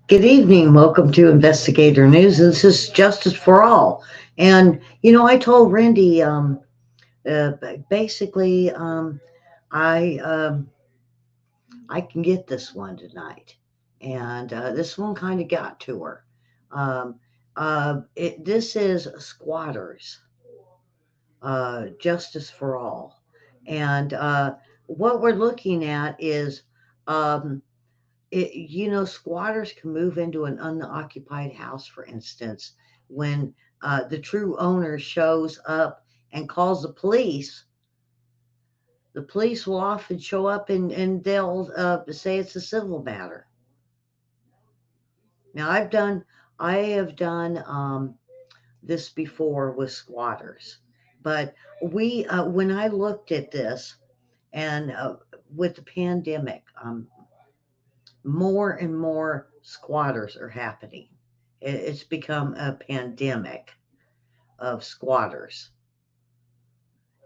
Good evening. Welcome to Investigator News. This is Justice for All. And, I told Randy, basically, I, um, I can get this one tonight. And this one kind of got to her. Um, this is Squatters, Justice for All. And what we're looking at is um, squatters can move into an unoccupied house, for instance, when the true owner shows up and calls the police. The police will often show up and they'll say it's a civil matter. Now, I have done this before with squatters, but when I looked at this and with the pandemic, more and more squatters are happening. It's become a pandemic of squatters.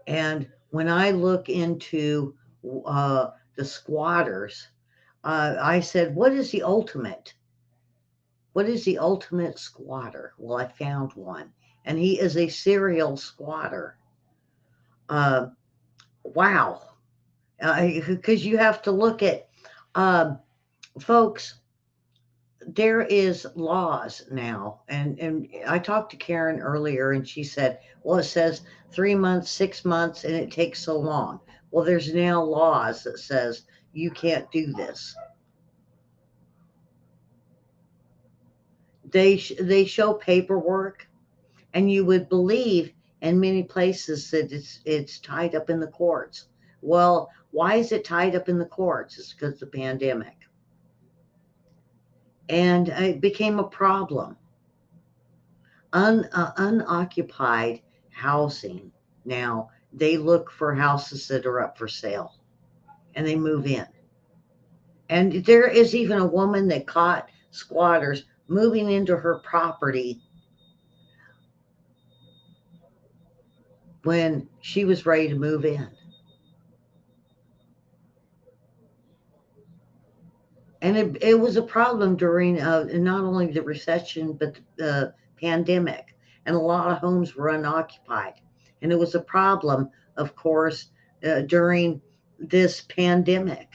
And when I look into the squatters, I said, what is the ultimate? What is the ultimate squatter? Well, I found one, and he is a serial squatter. Uh, wow. Because you have to look at, um, folks, there is laws now, and I talked to Karen earlier and she said, well, it says 3 months, 6 months, and it takes so long. Well, there's now laws that says you can't do this. They show paperwork, and you would believe in many places that it's tied up in the courts. Well, why is it tied up in the courts? It's because of the pandemic, and it became a problem. Unoccupied housing. Now they look for houses that are up for sale and they move in. And there is even a woman that caught squatters moving into her property when she was ready to move in. And it was a problem during not only the recession, but the pandemic. And a lot of homes were unoccupied. And it was a problem, of course, during this pandemic.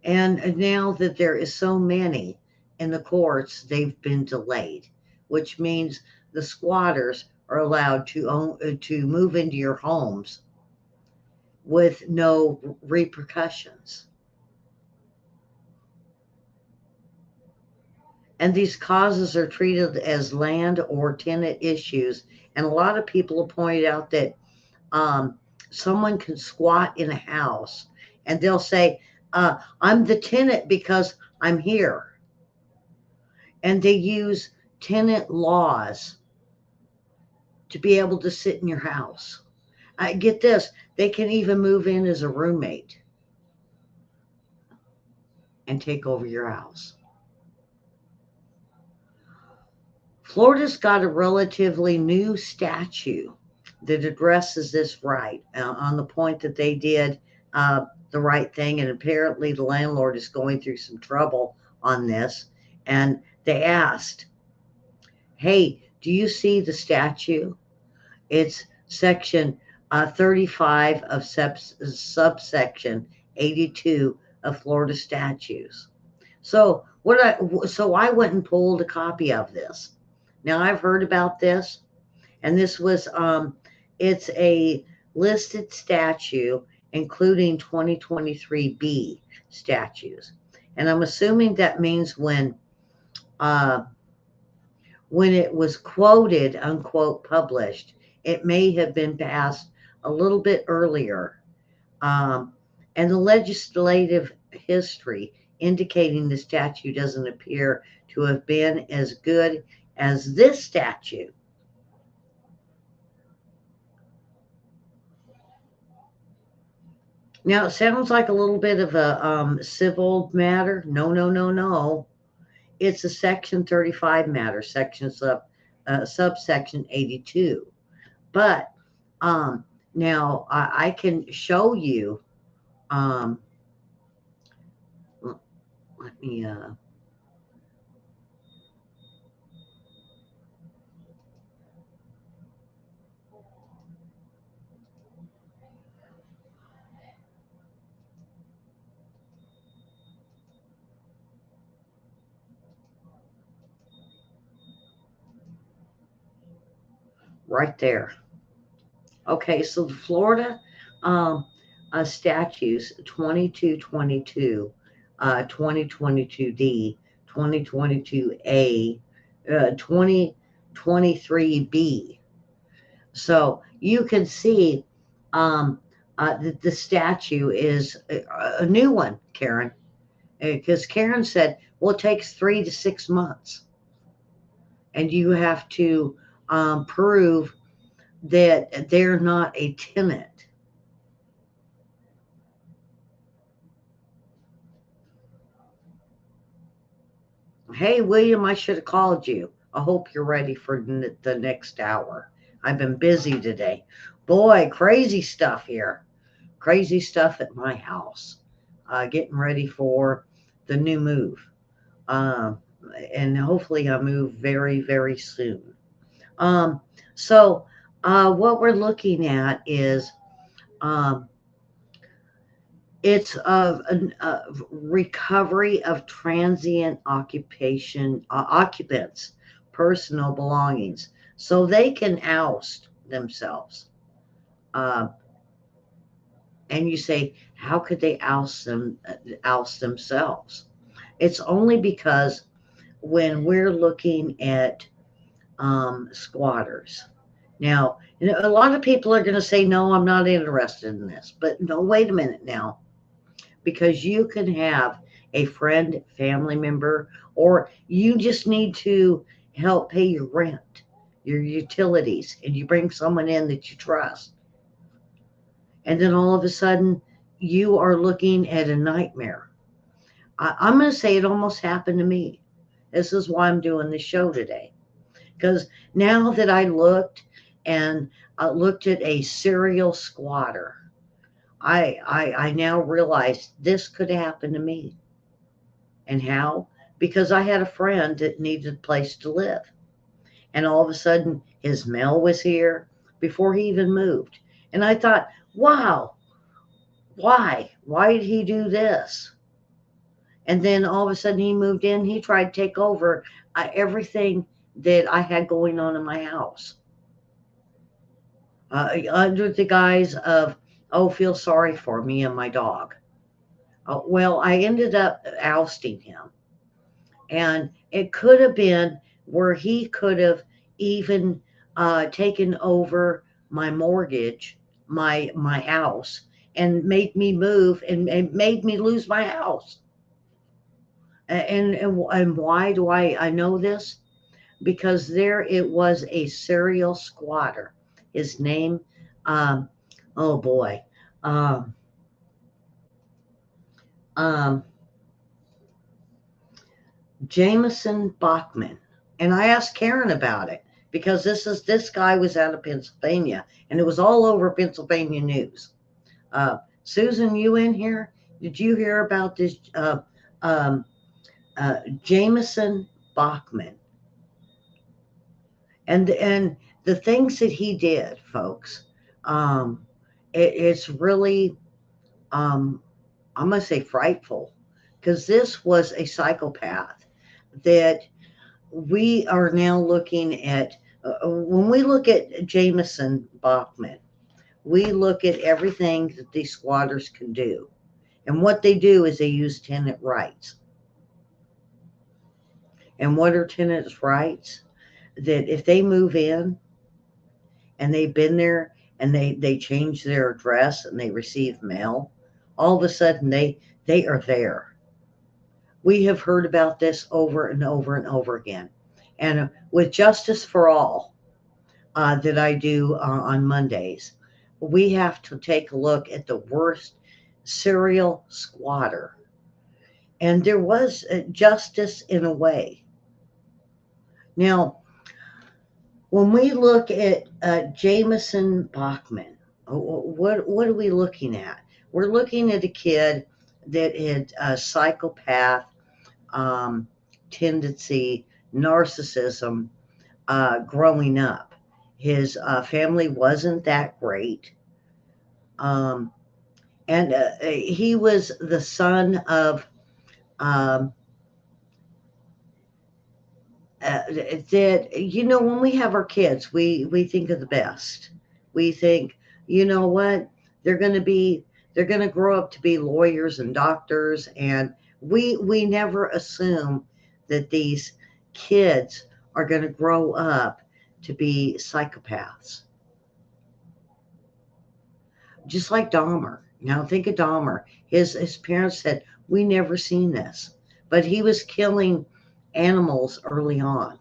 And now that there is so many in the courts, they've been delayed, which means the squatters are allowed to move into your homes with no repercussions. And these causes are treated as land or tenant issues. And a lot of people have pointed out that um, someone can squat in a house and they'll say, I'm the tenant because I'm here. And they use tenant laws to be able to sit in your house. I get this, they can even move in as a roommate and take over your house. Florida's got a relatively new statute that addresses this right on the point that they did the right thing. And apparently, the landlord is going through some trouble on this. And they asked, hey, do you see the statute? It's section 35 of subsection 82 of Florida statutes. So I went and pulled a copy of this. Now I've heard about this, and this was it's a listed statute including 2023B statutes, and I'm assuming that means uh, when it was quoted unquote published, it may have been passed a little bit earlier, um, and the legislative history indicating the statute doesn't appear to have been as good as this statute. Now, it sounds like a little bit of a civil matter. No, no, no, no. It's a Section 35 matter, subsection 82. But now I can show you. Um, let me. right there. Okay, so the Florida um, statutes 2222, 2022D, 2022A, 2023B. So you can see that the statute is a new one, Karen, because Karen said, well, it takes 3 to 6 months, and you have to prove that they're not a tenant. Hey, William, I should have called you. I hope you're ready for the next hour. I've been busy today. Boy, crazy stuff here. Crazy stuff at my house. Getting ready for the new move. Um, and hopefully I move very, very soon. Um, so, what we're looking at is um, it's a recovery of transient occupants' personal belongings, so they can oust themselves. Uh, and you say, how could they oust themselves? It's only because when we're looking at squatters. Now, a lot of people are going to say, no, I'm not interested in this. But no, wait a minute now, because you can have a friend, family member, or you just need to help pay your rent, your utilities, and you bring someone in that you trust. And then all of a sudden, you are looking at a nightmare. I'm going to say it almost happened to me. This is why I'm doing this show today. Because now that I looked at a serial squatter, I now realize this could happen to me. And how? Because I had a friend that needed a place to live. And all of a sudden, his mail was here before he even moved. And I thought, wow, why? Why did he do this? And then all of a sudden, he moved in. He tried to take over everything that I had going on in my house, under the guise of, oh, feel sorry for me and my dog. Well, I ended up ousting him. And it could have been where he could have even taken over my mortgage, my house, and made me move and made me lose my house. And why do I know this? Because there it was a serial squatter. His name, um, oh boy, um, um, Jamison Bachman. And I asked Karen about it because this guy was out of Pennsylvania and it was all over Pennsylvania news. Susan, you in here? Did you hear about this um, Jamison Bachman and the things that he did, folks? Um, it's really um, I'm gonna say frightful because this was a psychopath that we are now looking at when we look at Jamison Bachman, we look at everything that these squatters can do. And what they do is they use tenant rights. And what are tenants' rights? That if they move in and they've been there and they change their address and they receive mail, all of a sudden they are there. We have heard about this over and over and over again. And with Justice for All, that I do on Mondays, we have to take a look at the worst serial squatter. And there was justice in a way. Now, when we look at Jamison Bachman, what are we looking at? We're looking at a kid that had a psychopath um, tendency, narcissism, growing up. His family wasn't that great. Um, and he was the son of um, that when we have our kids, we think of the best. We think, you know what, they're going to be they're going to grow up to be lawyers and doctors, and we never assume that these kids are going to grow up to be psychopaths, just like Dahmer. Now think of Dahmer. His parents said, we never seen this, but he was killing animals early on.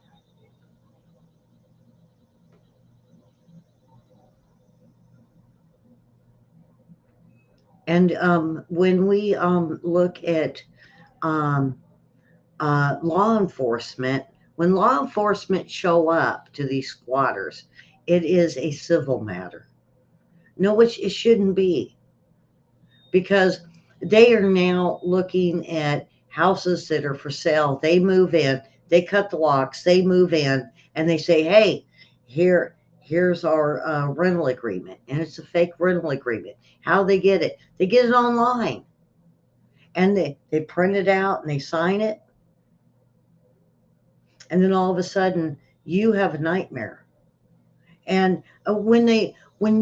And when we look at um, law enforcement, when law enforcement show up to these squatters, it is a civil matter. No, which it shouldn't be, because they are now looking at houses that are for sale. They move in, they cut the locks, they move in, and they say, "Hey, here's our rental agreement," and it's a fake rental agreement. How they get it? They get it online, and they print it out and they sign it, and then all of a sudden you have a nightmare. And when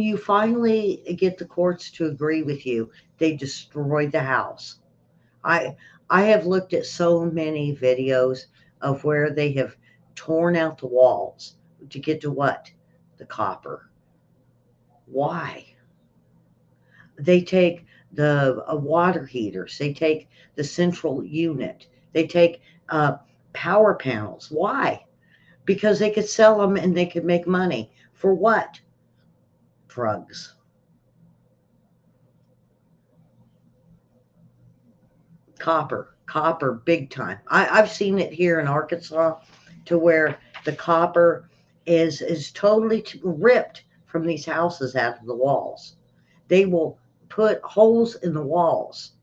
you finally get the courts to agree with you, they destroy the house. I i have looked at so many videos of where they have torn out the walls to get to what? The copper. Why? They take the water heaters, they take the central unit, they take uh, power panels. Why? Because they could sell them and they could make money. For what? Drugs. Copper, big time. I've seen it here in Arkansas, to where the copper is totally ripped from these houses out of the walls. They will put holes in the walls,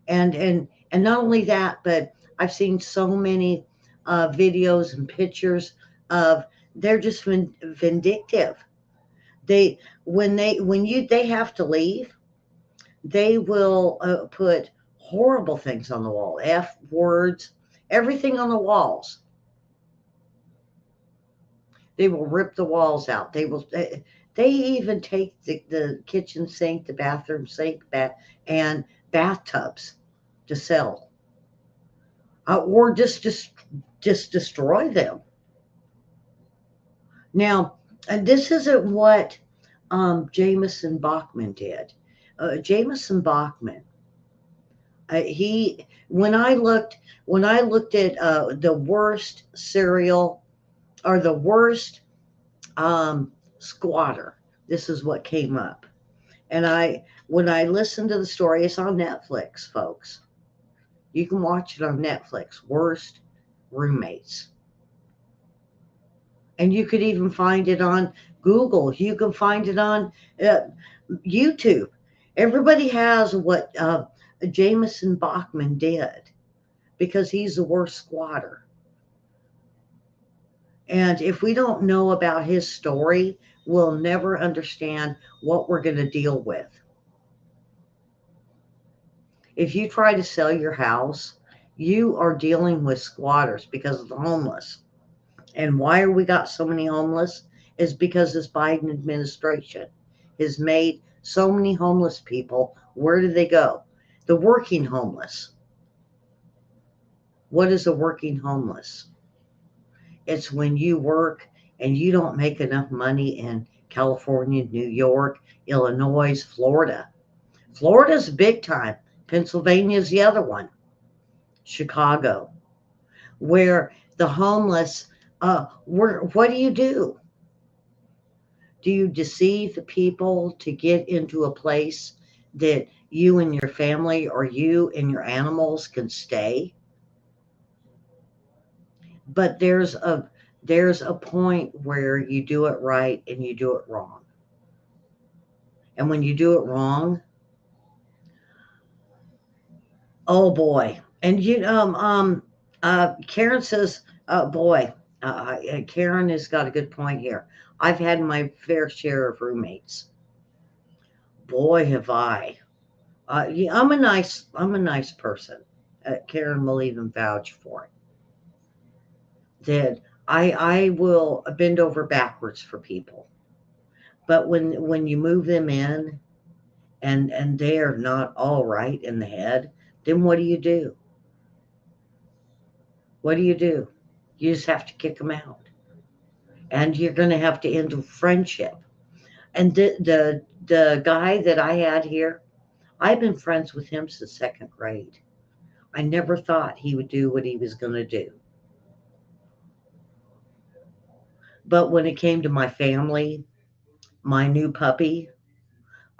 and not only that, but I've seen so many videos and pictures of, they're just vindictive. They when you they have to leave, they will put horrible things on the wall, F words, everything on the walls. They will rip the walls out. They even take the kitchen sink, the bathroom sink, and bathtubs to sell, or just destroy them. Now, and this isn't what Jamison Bachman did. Jamison Bachman, he when I looked at the worst serial, or the worst squatter, this is what came up. And when I listened to the story, it's on Netflix, folks. You can watch it on Netflix. Worst roommates. And you could even find it on Google. You can find it on uh, YouTube. Everybody has what Jamison Bachman did, because he's the worst squatter. And if we don't know about his story, we'll never understand what we're going to deal with. If you try to sell your house, you are dealing with squatters because of the homeless. And why are we got so many homeless? Is because this Biden administration has made so many homeless people. Where do they go? The working homeless. What is a working homeless? It's when you work and you don't make enough money in California, New York, Illinois, Florida. Florida's big time. Pennsylvania's the other one. Chicago, where the homeless, what do you do? Do you deceive the people to get into a place that you and your family, or you and your animals, can stay? But there's a point where you do it right and you do it wrong. And when you do it wrong, oh boy. And Karen says, boy, Karen has got a good point here. I've had my fair share of roommates. Boy, have I. Yeah, I'm a nice person. Karen will even vouch for it. that I will bend over backwards for people. But when you move them in and they are not all right in the head, then what do you do? What do you do? You just have to kick them out, and you're going to have to end a friendship. And the guy that I had here, I've been friends with him since second grade. I never thought he would do what he was going to do. But when it came to my family, my new puppy,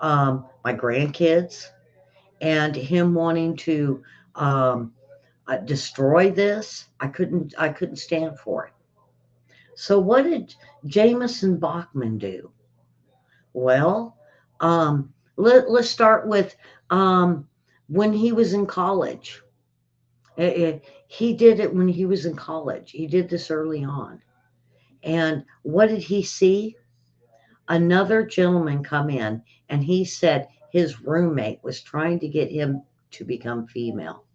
my grandkids, and him wanting to destroy this, I couldn't stand for it. So what did Jamison Bachman do? Well, let's start with um, when he was in college. He did it when he was in college. He did this early on. And what did he see? Another gentleman come in, and he said his roommate was trying to get him to become female.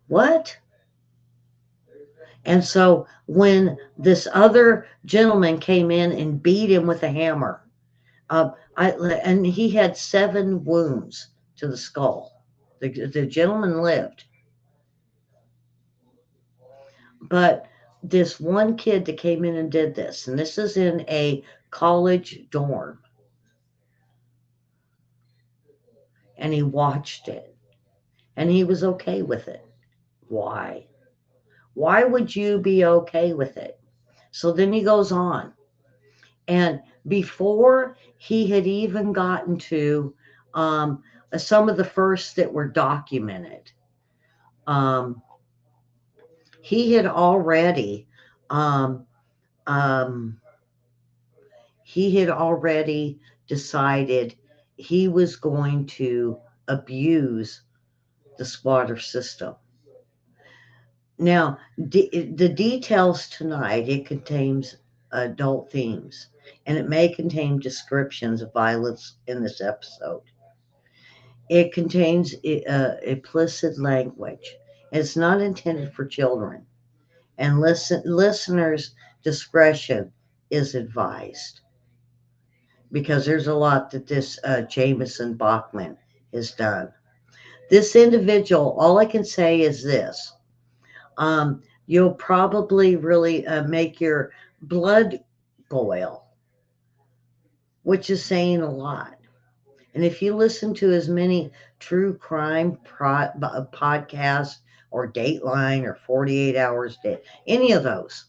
What? And so when this other gentleman came in and beat him with a hammer, uh, and he had 7 wounds to the skull. The gentleman lived, but this one kid that came in and did this, and this is in a college dorm, and he watched it, and he was okay with it. Why? Why would you be okay with it? So then he goes on. And before he had even gotten to um, some of the first that were documented, um, he had already um, um, he had already decided he was going to abuse the squatter system. Now, the details tonight, it contains adult themes, and it may contain descriptions of violence in this episode. It contains implicit language. It's not intended for children, and listeners' discretion is advised because there's a lot that this Jamison Bachman has done. This individual, all I can say is this: you'll probably really make your blood boil, which is saying a lot. And if you listen to as many true crime podcasts or Dateline or 48 Hours Day, any of those,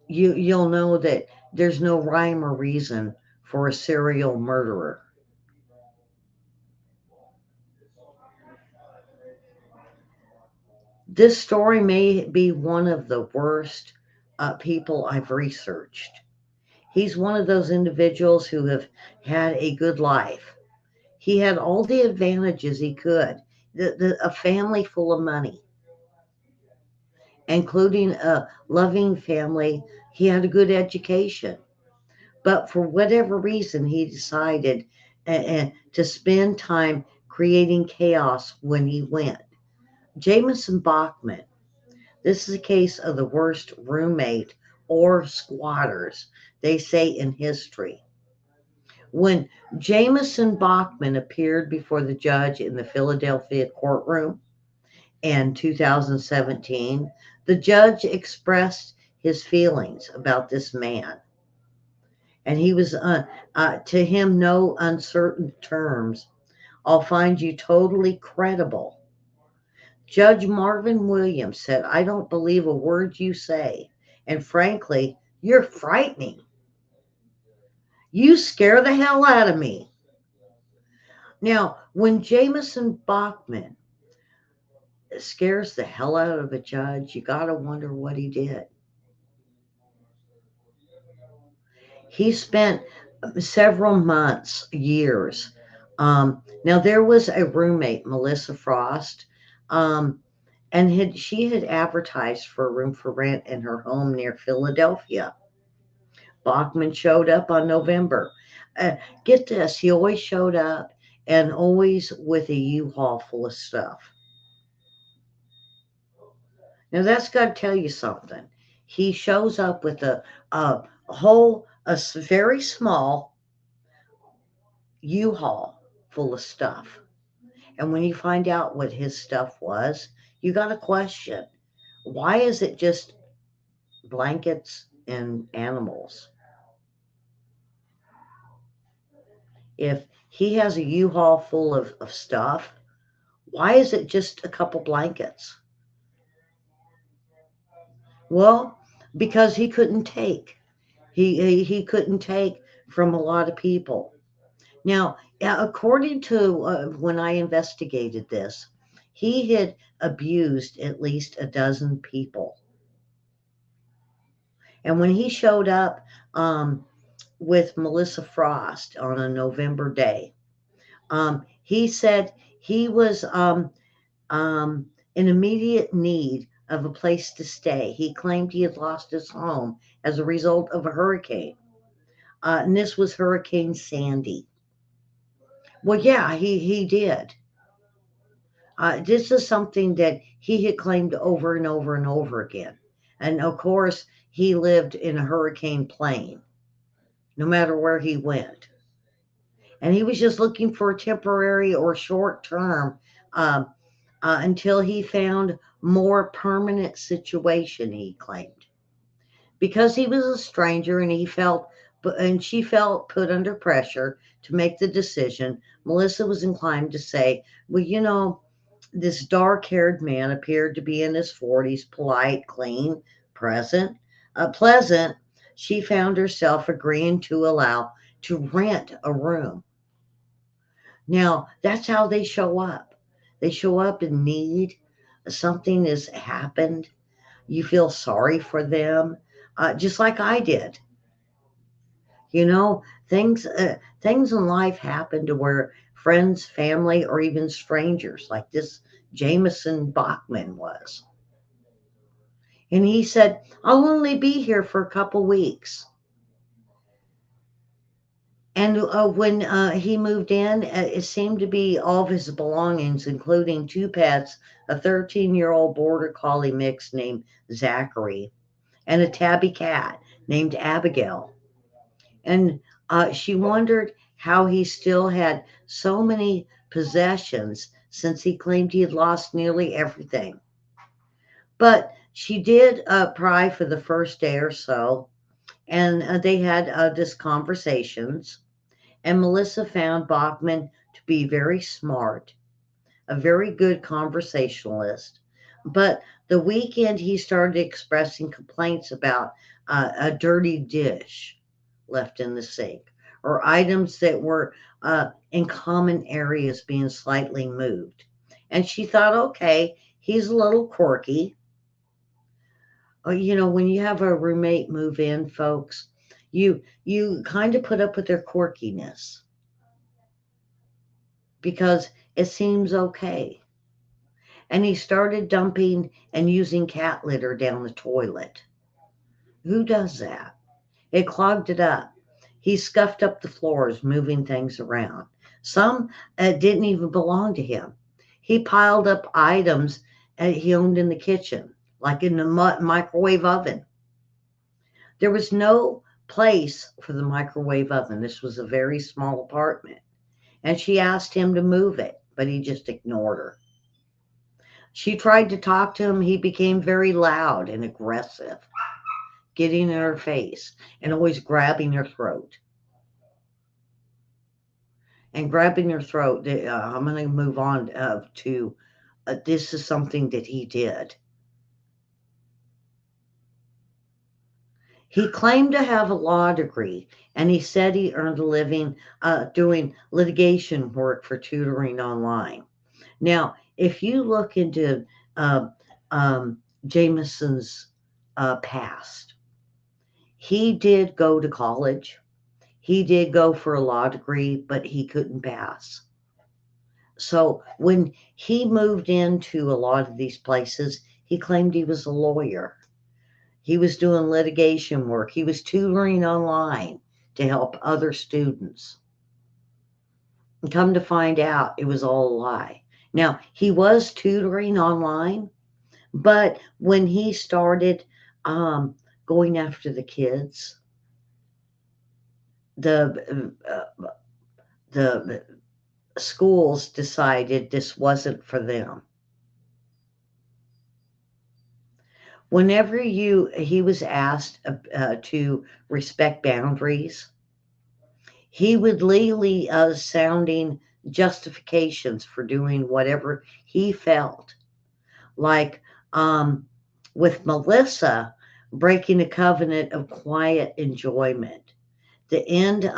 you'll know that there's no rhyme or reason for a serial murderer. This story may be one of the worst people I've researched. He's one of those individuals who have had a good life. He had all the advantages he could. A family full of money, including a loving family. He had a good education. But for whatever reason, he decided to spend time creating chaos when he went. Jamison Bachman, this is a case of the worst roommate or squatters, they say, in history. When Jamison Bachman appeared before the judge in the Philadelphia courtroom in 2017, the judge expressed his feelings about this man. And he was, to him, no uncertain terms. I'll find you totally credible. Judge Marvin Williams said, I don't believe a word you say. And frankly, you're frightening. You scare the hell out of me. Now, when Jamison Bachman scares the hell out of a judge, you got to wonder what he did. He spent several months, years. Now, there was a roommate, Melissa Frost, um, and she had advertised for a room for rent in her home near Philadelphia. Bachman showed up on November. Uh, get this, he always showed up and always with a U-Haul full of stuff. Now that's got to tell you something. He shows up with a very small U-Haul full of stuff. And when you find out what his stuff was, you got to question, why is it just blankets and animals? If he has a U-Haul full of stuff, why is it just a couple blankets? Well, because he couldn't take. He couldn't take from a lot of people. Now, according to when I investigated this, he had abused at least a dozen people. And when he showed up with Melissa Frost on a November day, he said he was in immediate need of a place to stay. He claimed he had lost his home as a result of a hurricane. And this was Hurricane Sandy. Well, yeah, he did. This is something that he had claimed over and over and over again. And of course, he lived in a hurricane plane, no matter where he went. And he was just looking for a temporary or short term um, until he found more permanent situation, he claimed. Because he was a stranger and she felt put under pressure to make the decision, Melissa was inclined to say, well, this dark haired man appeared to be in his 40s, polite, clean, pleasant. She found herself agreeing to allow to rent a room. Now, that's how they show up. They show up in need. Something has happened. You feel sorry for them, just like I did. You know, things in life happen to where friends, family, or even strangers, like this Jamison Bachman was. And he said, I'll only be here for a couple weeks. And when he moved in, it seemed to be all of his belongings, including two pets, a 13-year-old border collie mix named Zachary, and a tabby cat named Abigail. And she wondered how he still had so many possessions since he claimed he had lost nearly everything. But she did pry for the first day or so, and they had this conversations. And Melissa found Bachman to be very smart, a very good conversationalist. But the weekend he started expressing complaints about a dirty dish left in the sink or items that were in common areas being slightly moved. And she thought, okay, he's a little quirky. When you have a roommate move in, folks, you kind of put up with their quirkiness because it seems okay. And he started dumping and using cat litter down the toilet. Who does that? It clogged it up. He scuffed up the floors, moving things around. Some didn't even belong to him. He piled up items he owned in the kitchen, like in the microwave oven. There was no place for the microwave oven. This was a very small apartment. And she asked him to move it, but he just ignored her. She tried to talk to him. He became very loud and aggressive, getting in her face and always grabbing her throat. And grabbing her throat, I'm going to move on to this is something that he did. He claimed to have a law degree, and he said he earned a living doing litigation work for tutoring online. Now, if you look into uh, Jamison's past, he did go to college. He did go for a law degree, but he couldn't pass. So when he moved into a lot of these places, he claimed he was a lawyer. He was doing litigation work. He was tutoring online to help other students. And come to find out, it was all a lie. Now, he was tutoring online, But when he started um, going after the kids, the the schools decided this wasn't for them. Whenever he was asked to respect boundaries, he would legally sounding justifications for doing whatever he felt. Like um, with Melissa, breaking a covenant of quiet enjoyment, the end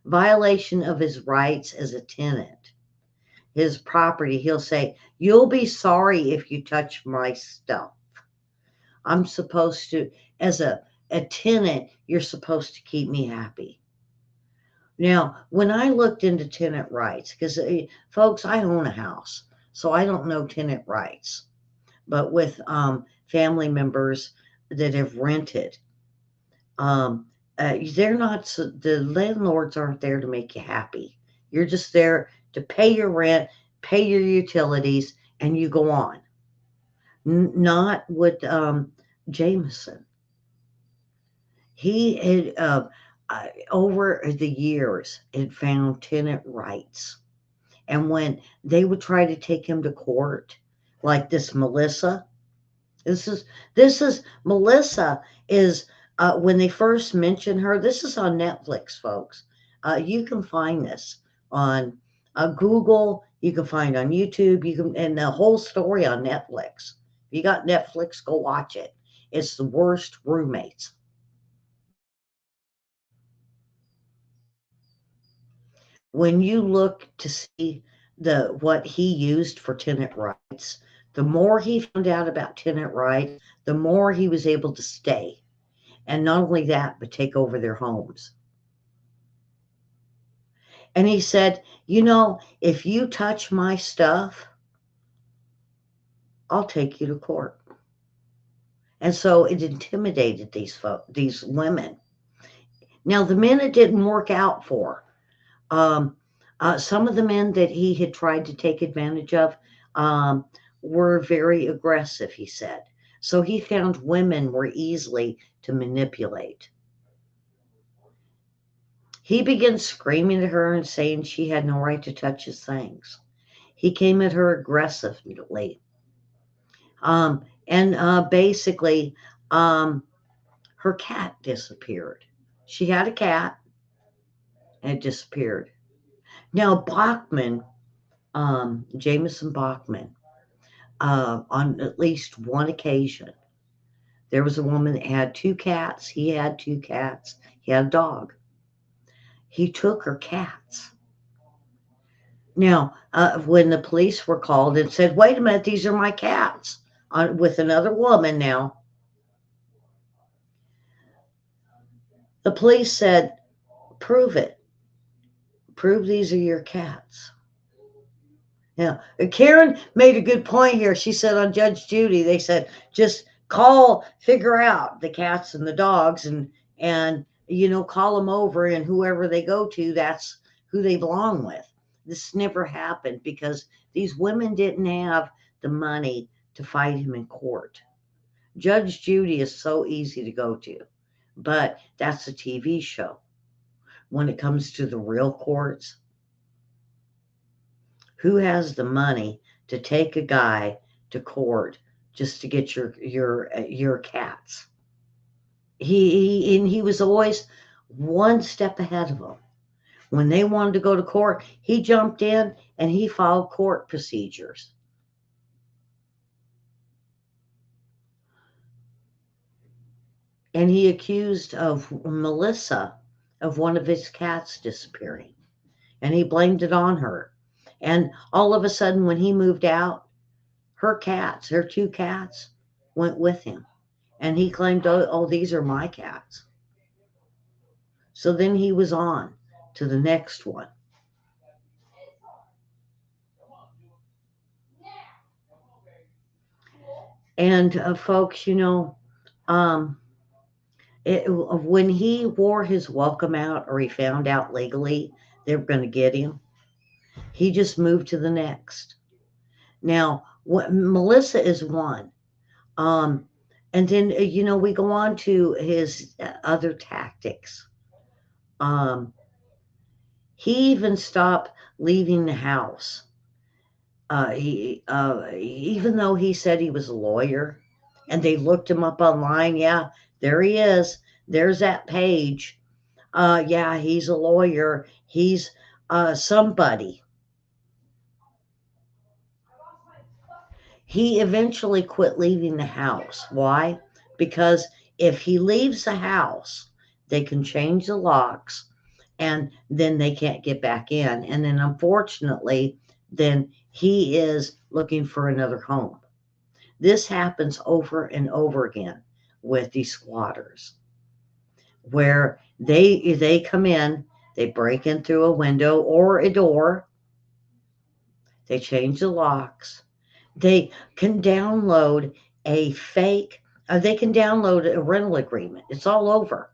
violation of his rights as a tenant, his property. He'll say, "You'll be sorry if you touch my stuff." I'm supposed to, as a tenant, you're supposed to keep me happy. Now, when I looked into tenant rights, because folks, I own a house, so I don't know tenant rights, but with family members that have rented, um, they're not, the landlords aren't there to make you happy. You're just there to pay your rent, pay your utilities, and you go on. Not with Jamison. He had, over the years, had found tenant rights. And when they would try to take him to court, like this Melissa, this is Melissa is when they first mention her. This is on Netflix, folks. You can find this on Google. You can find on YouTube. You can and the whole story on Netflix. If you got Netflix, go watch it. It's the worst roommates. When you look to see the what he used for tenant rights, the more he found out about tenant rights, the more he was able to stay. And not only that, but take over their homes. And he said, if you touch my stuff, I'll take you to court. And so it intimidated these women. Now, the men it didn't work out for. Um, some of the men that he had tried to take advantage of um, were very aggressive, he said. So he found women were easily to manipulate. He began screaming at her and saying she had no right to touch his things. He came at her aggressively. And basically, um, her cat disappeared. She had a cat and it disappeared. Now, Jamison Bachman, on at least one occasion, there was a woman that had two cats. He had two cats. He had a dog. He took her cats. Now, when the police were called and said, "Wait a minute, these are my cats," with another woman now, the police said, "Prove it. Prove these are your cats." Yeah, Karen made a good point here. She said on Judge Judy, they said just figure out the cats and the dogs, and call them over, and whoever they go to, that's who they belong with. This never happened because these women didn't have the money to fight him in court. Judge Judy is so easy to go to, but that's a TV show. When it comes to the real courts, who has the money to take a guy to court just to get your cats? He was always one step ahead of them. When they wanted to go to court, he jumped in and he followed court procedures. And he accused of Melissa of one of his cats disappearing. And he blamed it on her. And all of a sudden, when he moved out, her two cats, went with him. And he claimed, oh, these are my cats. So then he was on to the next one. And folks, um, when he wore his welcome out or he found out legally they were going to get him, he just moved to the next. Now, what Melissa is one. Um, and then, we go on to his other tactics. Um, he even stopped leaving the house. Even though he said he was a lawyer, and they looked him up online. Yeah, there he is. There's that page. Yeah, he's a lawyer. He's somebody. He eventually quit leaving the house. Why? Because if he leaves the house, they can change the locks and then they can't get back in. And then unfortunately, then he is looking for another home. This happens over and over again with these squatters where they come in, they break in through a window or a door, they change the locks, they can download a fake, they can download a rental agreement. It's all over.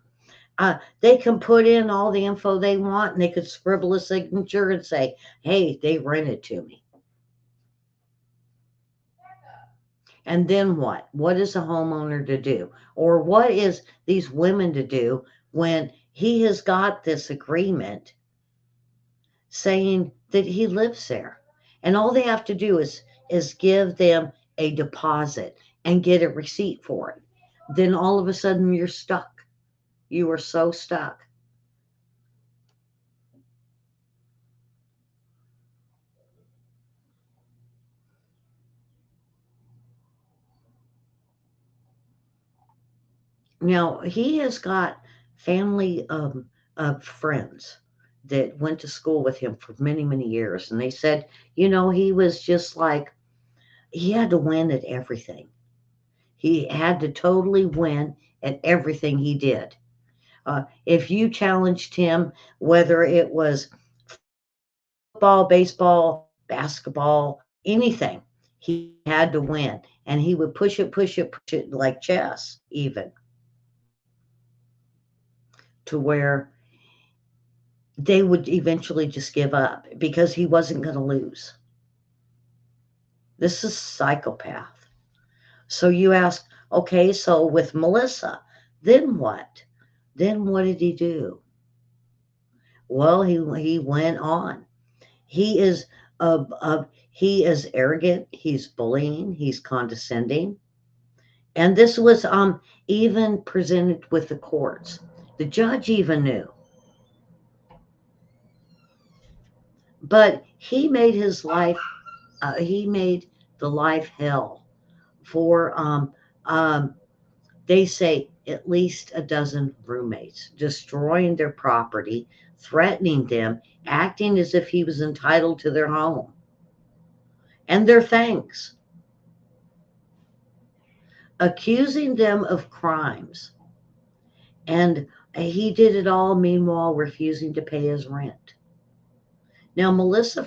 They can put in all the info they want and they could scribble a signature and say, hey, they rented to me. And then what? What is a homeowner to do? Or what is these women to do when he has got this agreement saying that he lives there? And all they have to do is give them a deposit and get a receipt for it. Then all of a sudden you're stuck. You are so stuck. Now he has got family of friends that went to school with him for many, many years. And they said, he was just like, he had to win at everything. He had to totally win at everything he did. If you challenged him, whether it was football, baseball, basketball, anything, he had to win. And he would push it like chess, even to where they would eventually just give up because he wasn't going to lose. This is psychopath. So you ask, okay, so with Melissa, then what? Then what did he do? Well, he went on. He is he is arrogant. He's bullying. He's condescending. And this was even presented with the courts. The judge even knew, but he made his life. He made the life hell for they say at least a dozen roommates, destroying their property, threatening them, acting as if he was entitled to their home and their things, accusing them of crimes. And he did it all, meanwhile, refusing to pay his rent. Now, Melissa,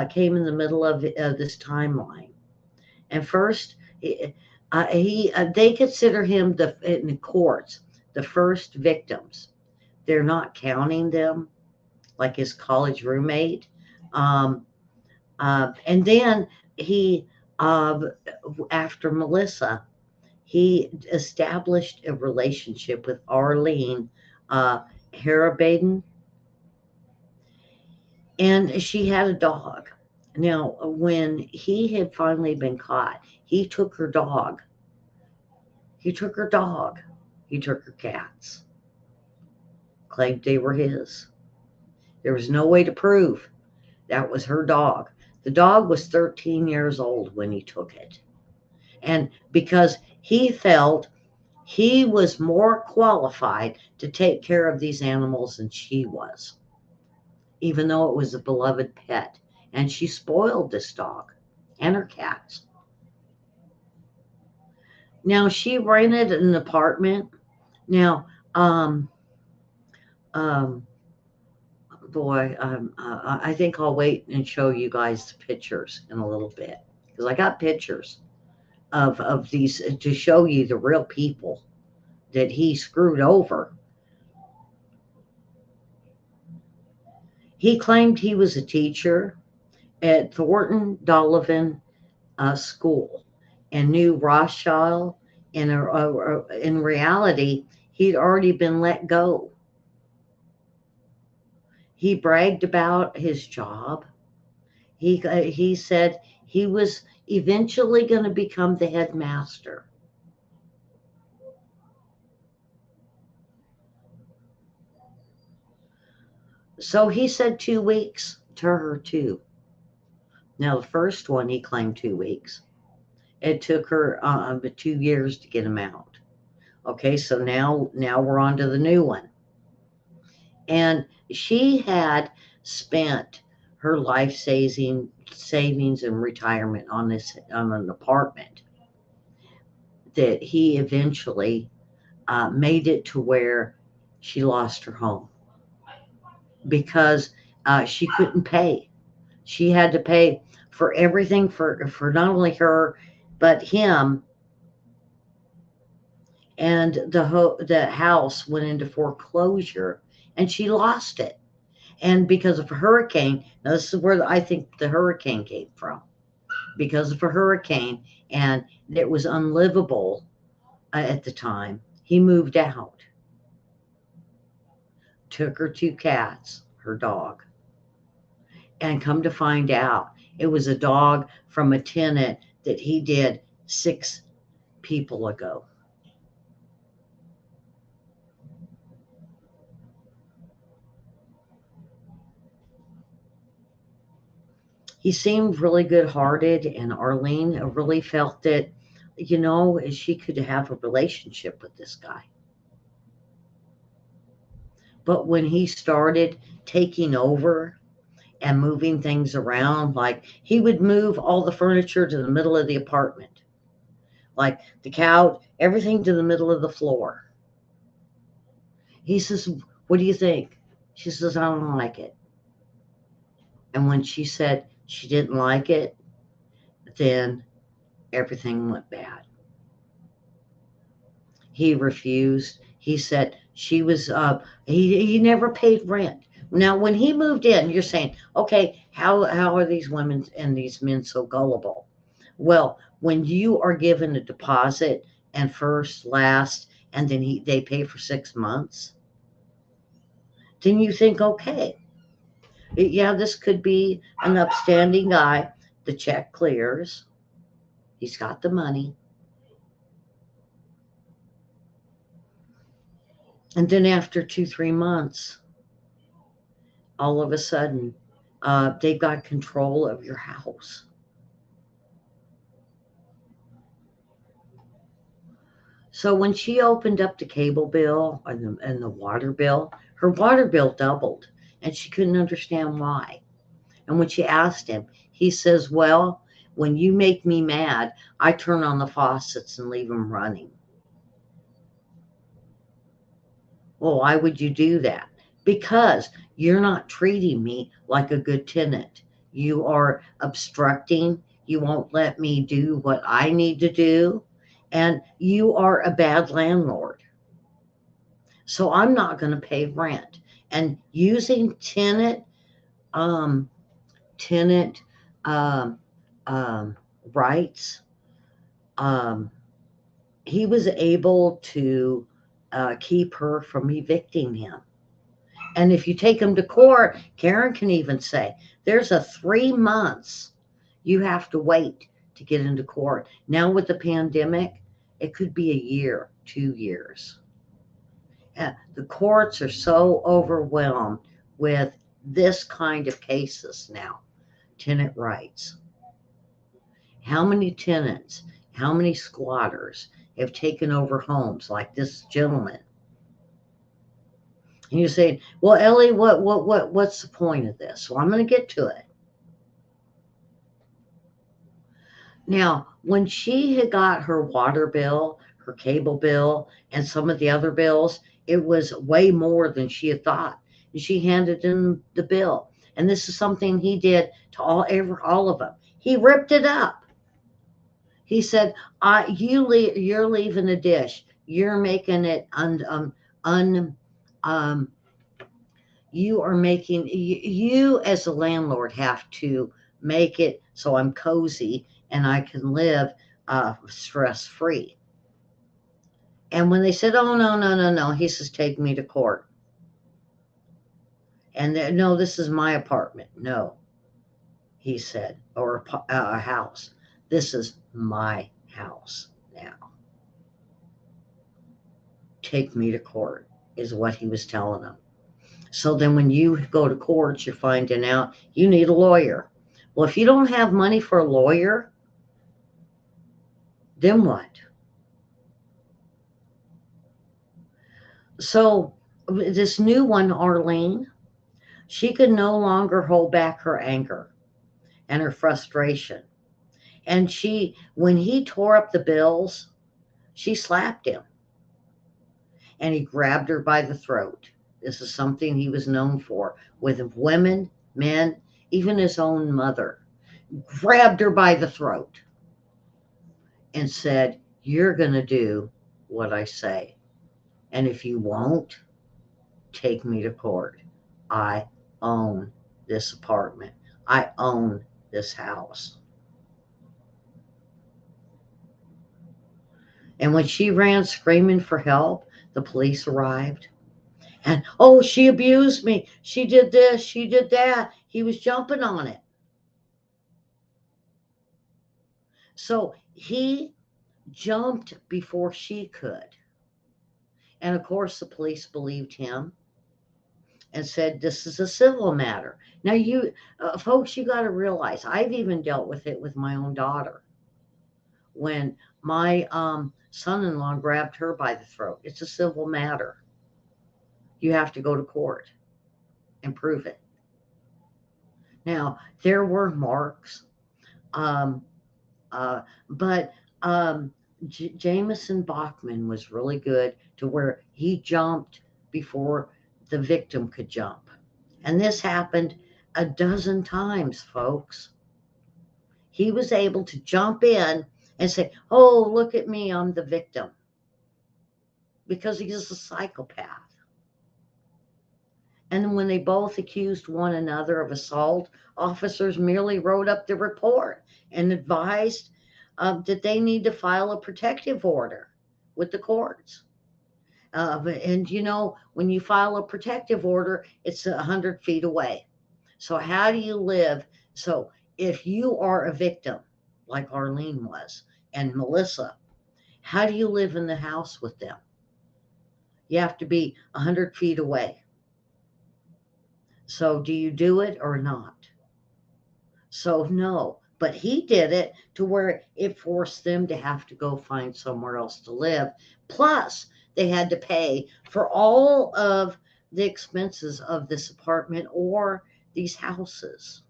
came in the middle of this timeline. And first, they consider him in the courts the first victims. They're not counting them like his college roommate. Um, and then he, uh, after Melissa, he established a relationship with Arlene Harabaden, and she had a dog. Now, when he had finally been caught, he took her dog. He took her dog. He took her cats, claimed they were his. There was no way to prove that was her dog. The dog was 13 years old when he took it. And because he felt he was more qualified to take care of these animals than she was, even though it was a beloved pet. And she spoiled this dog and her cats. Now, she rented an apartment. Now, um, um, boy, I think I'll wait and show you guys the pictures in a little bit because I got pictures of these to show you the real people that he screwed over. He claimed he was a teacher at Thornton Dollivan School. and knew Rothschild. In reality, he'd already been let go. He bragged about his job. He said he was eventually going to become the headmaster. So he said 2 weeks to her too. Now the first one he claimed 2 weeks. It took her 2 years to get him out. Okay, so now we're on to the new one. And she had spent her life savings and retirement on an apartment that he eventually made it to where she lost her home because she couldn't pay. She had to pay for everything for not only her but him, and the house went into foreclosure, and she lost it. And because of a hurricane, now this is where I think the hurricane came from. Because of a hurricane, and it was unlivable at the time, he moved out, took her two cats, her dog, and come to find out, it was a dog from a tenant that he did 6 people ago. He seemed really good hearted, and Arlene really felt that, she could have a relationship with this guy. But when he started taking over and moving things around, like he would move all the furniture to the middle of the apartment, like the couch, everything to the middle of the floor. He says, "What do you think?" She says, "I don't like it." And when she said she didn't like it, then everything went bad. He refused. He said she was, he never paid rent. Now, when he moved in, you're saying, okay, how are these women and these men so gullible? Well, when you are given a deposit and first, last, and then they pay for 6 months, then you think, okay, yeah, this could be an upstanding guy. The check clears. He's got the money. And then after 2, 3 months, all of a sudden, they've got control of your house. So when she opened up the cable bill and the water bill, her water bill doubled, and she couldn't understand why. And when she asked him, he says, "Well, when you make me mad, I turn on the faucets and leave them running." Well, why would you do that? Because you're not treating me like a good tenant. You are obstructing. You won't let me do what I need to do. And you are a bad landlord. So I'm not going to pay rent. And using um, tenant um, um, rights, um, he was able to keep her from evicting him. And if you take them to court, Karen can even say there's a 3 months you have to wait to get into court. Now with the pandemic, it could be a year, 2 years. The courts are so overwhelmed with this kind of cases now. Tenant rights. How many tenants, how many squatters have taken over homes like this gentleman? And you're saying, well, Ellie, what's the point of this? Well, I'm going to get to it. Now, when she had got her water bill, her cable bill, and some of the other bills, it was way more than she had thought. And she handed in the bill. And this is something he did to all of them. He ripped it up. He said, you're leaving a dish. You're making it un um, you are making you as a landlord have to make it so I'm cozy and I can live stress-free. And when they said, "Oh, no, no, no, no," he says, "Take me to court." And no, this is my apartment. No, he said, or a house. This is my house now. Take me to court, is what he was telling them. So then when you go to court, you're finding out you need a lawyer. Well, if you don't have money for a lawyer, then what? So this new one, Arlene, she could no longer hold back her anger and her frustration. And when he tore up the bills, she slapped him and he grabbed her by the throat. This is something he was known for with women, men, even his own mother. Grabbed her by the throat and said, "You're going to do what I say. And if you won't, take me to court. I own this apartment. I own this house." And when she ran screaming for help, the police arrived. And, "Oh, she abused me. She did this. She did that." He was jumping on it. So he jumped before she could. And of course, the police believed him and said, "This is a civil matter." Now, folks, you got to realize, I've even dealt with it with my own daughter. When my son-in-law grabbed her by the throat, it's a civil matter. You have to go to court and prove it. Now, there were marks, um, but Jamison Bachman was really good to where he jumped before the victim could jump. And this happened a dozen times, folks. He was able to jump in and say, "Oh, look at me, I'm the victim," because he's a psychopath. And when they both accused one another of assault, officers merely wrote up the report and advised that they need to file a protective order with the courts. And when you file a protective order, it's 100 feet away. So how do you live? So if you are a victim, like Arlene was, and Melissa, how do you live in the house with them? You have to be 100 feet away. So do you do it or not? So no, but he did it to where it forced them to have to go find somewhere else to live. Plus, they had to pay for all of the expenses of this apartment or these houses.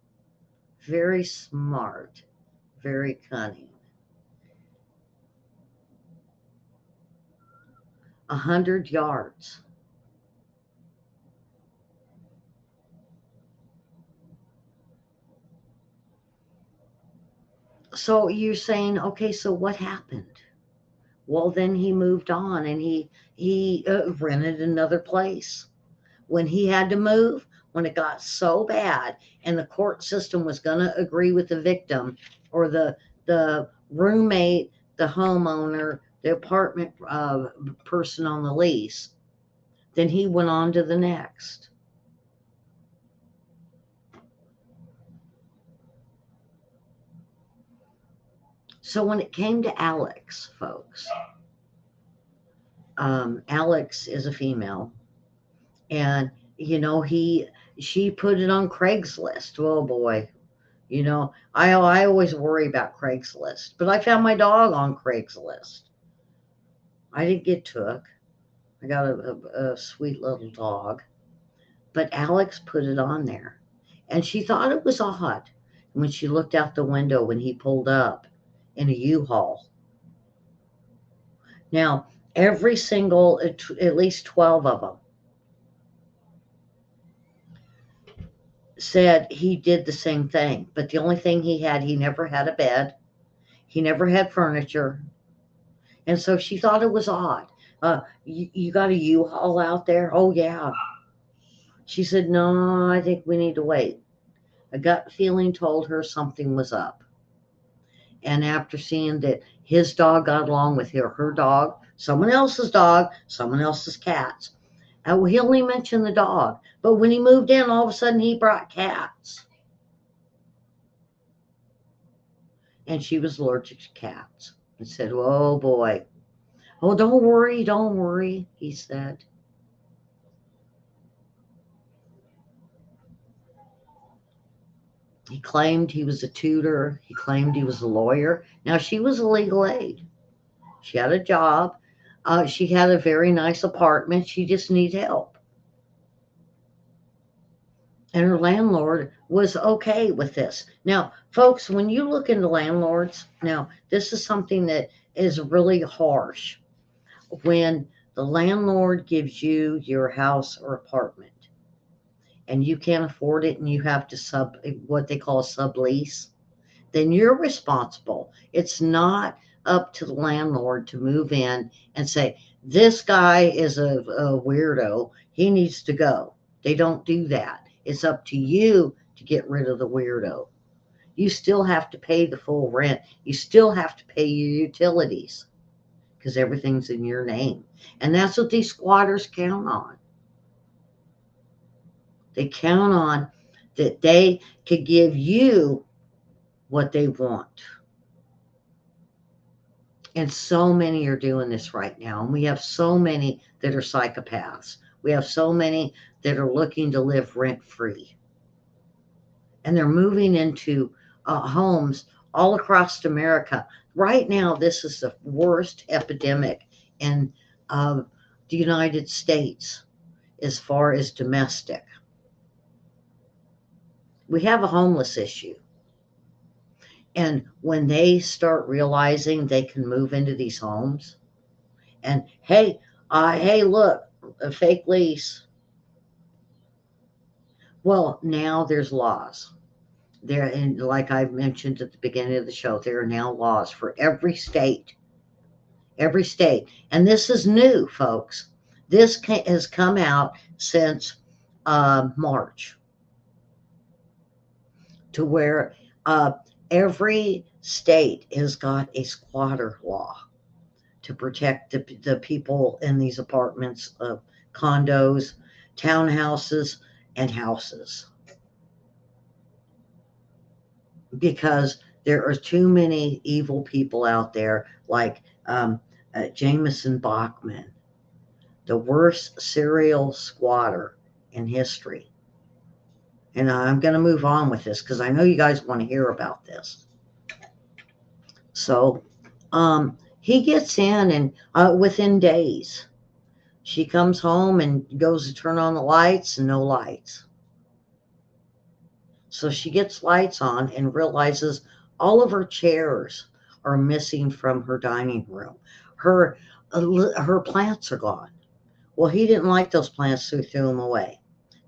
Very smart, very cunning. 100 yards. So you're saying, okay, so what happened? Well, then he moved on and he rented another place. When he had to move, when it got so bad, and the court system was going to agree with the victim or the roommate, the homeowner, the apartment person on the lease, then he went on to the next. So when it came to Alex, folks, Alex is a female, and she put it on Craigslist. Oh boy, I always worry about Craigslist, but I found my dog on Craigslist. I didn't get took. I got a sweet little dog, but Alex put it on there, and she thought it was odd when she looked out the window when he pulled up in a U-Haul. Now, every single, at least 12 of them, said he did the same thing. But the only thing he never had a bed. He never had furniture. And so she thought it was odd. You got a U-Haul out there? Oh, yeah. She said, "No, I think we need to wait." A gut feeling told her something was up. And after seeing that his dog got along with her dog, someone else's cats, he only mentioned the dog. But when he moved in, all of a sudden he brought cats. And she was allergic to cats. And said, oh boy. Oh, don't worry, he said. He claimed he was a tutor. He claimed he was a lawyer. Now, she was a legal aid. She had a job. She had a very nice apartment. She just needed help. And her landlord was okay with this. Now, folks, when you look into landlords, now, this is something that is really harsh. When the landlord gives you your house or apartment and you can't afford it and you have to what they call a sublease, then you're responsible. It's not up to the landlord to move in and say, this guy is a weirdo. He needs to go. They don't do that. It's up to you to get rid of the weirdo. You still have to pay the full rent. You still have to pay your utilities because everything's in your name. And that's what these squatters count on. They count on that they could give you what they want. And so many are doing this right now. And we have so many that are psychopaths. We have so many that are looking to live rent free. And they're moving into homes all across America. Right now, this is the worst epidemic in the United States as far as domestic. We have a homeless issue. And when they start realizing they can move into these homes, and hey, look, a fake lease. Well, now there's laws. There, and like I mentioned at the beginning of the show, there are now laws for every state, and this is new, folks. This has come out since March, to where uh, every state has got a squatter law to protect the people in these apartments, condos, townhouses, and houses. Because there are too many evil people out there, like Jamison Bachman, the worst serial squatter in history. And I'm going to move on with this because I know you guys want to hear about this. So he gets in, and within days, she comes home and goes to turn on the lights, and no lights. So she gets lights on and realizes all of her chairs are missing from her dining room. Her her plants are gone. Well, he didn't like those plants, so he threw them away.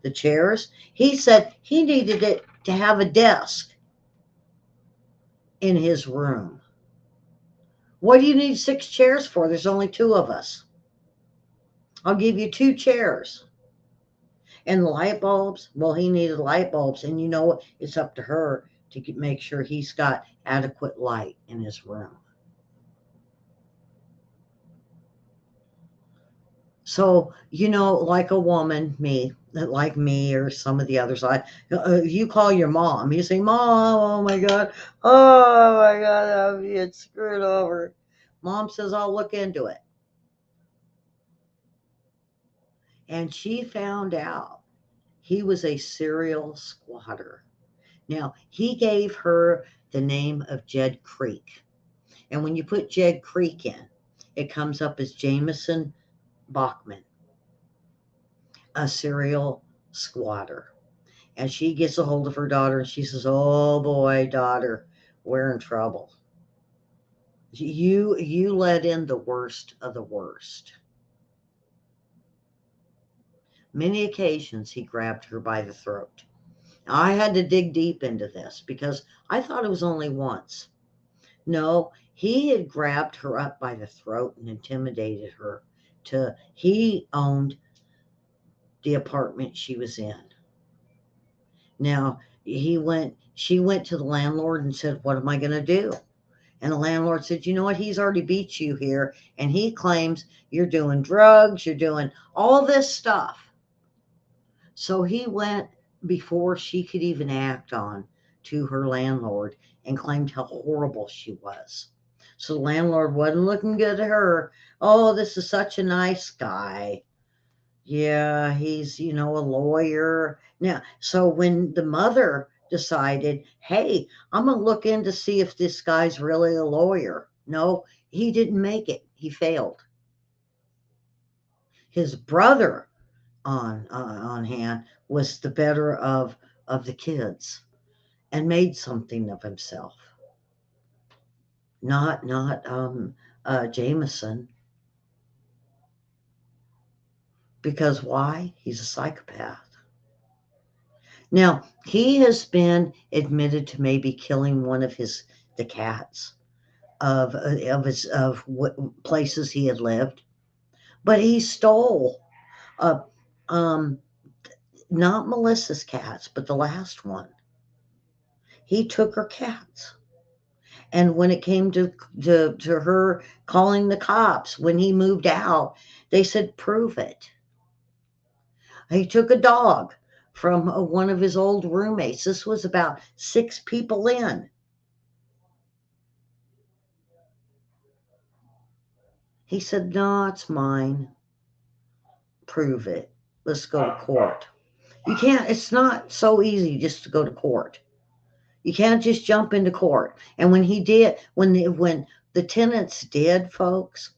The chairs, he said he needed it to have a desk in his room. What do you need 6 chairs for? There's only 2 of us. I'll give you 2 chairs. And the light bulbs, well, he needed light bulbs. And you know what? It's up to her to make sure he's got adequate light in his room. So, like a woman, like me or some of the others, you call your mom. You say, Mom, oh my God, I'm being screwed over. Mom says, I'll look into it. And she found out he was a serial squatter. Now, he gave her the name of Jed Creek. And when you put Jed Creek in, it comes up as Jamison Bachman, a serial squatter. And she gets a hold of her daughter and she says, oh boy, daughter, we're in trouble. You let in the worst of the worst. Many occasions he grabbed her by the throat. I had to dig deep into this because I thought it was only once. No, he had grabbed her up by the throat and intimidated her. He owned the apartment she was in. Now, she went to the landlord and said, what am I going to do? And the landlord said, you know what? He's already beat you here. And he claims you're doing drugs, you're doing all this stuff. So he went before she could even act on to her landlord and claimed how horrible she was. So the landlord wasn't looking good to her. Oh, this is such a nice guy. Yeah, he's, a lawyer. Now, so when the mother decided, hey, I'm going to look in to see if this guy's really a lawyer. No, he didn't make it. He failed. His brother on hand was the better of the kids and made something of himself. Not Jamison, because why? He's a psychopath. Now, he has been admitted to maybe killing one of the cats of what places he had lived, but he stole uh, um, not Melissa's cats, but the last one. He took her cats. And when it came to her calling the cops when he moved out, they said, prove it. He took a dog from one of his old roommates. This was about 6 people in. He said, no, it's mine. Prove it. Let's go to court. You can't, it's not so easy just to go to court. You can't just jump into court. And when he did, when the tenants did, folks,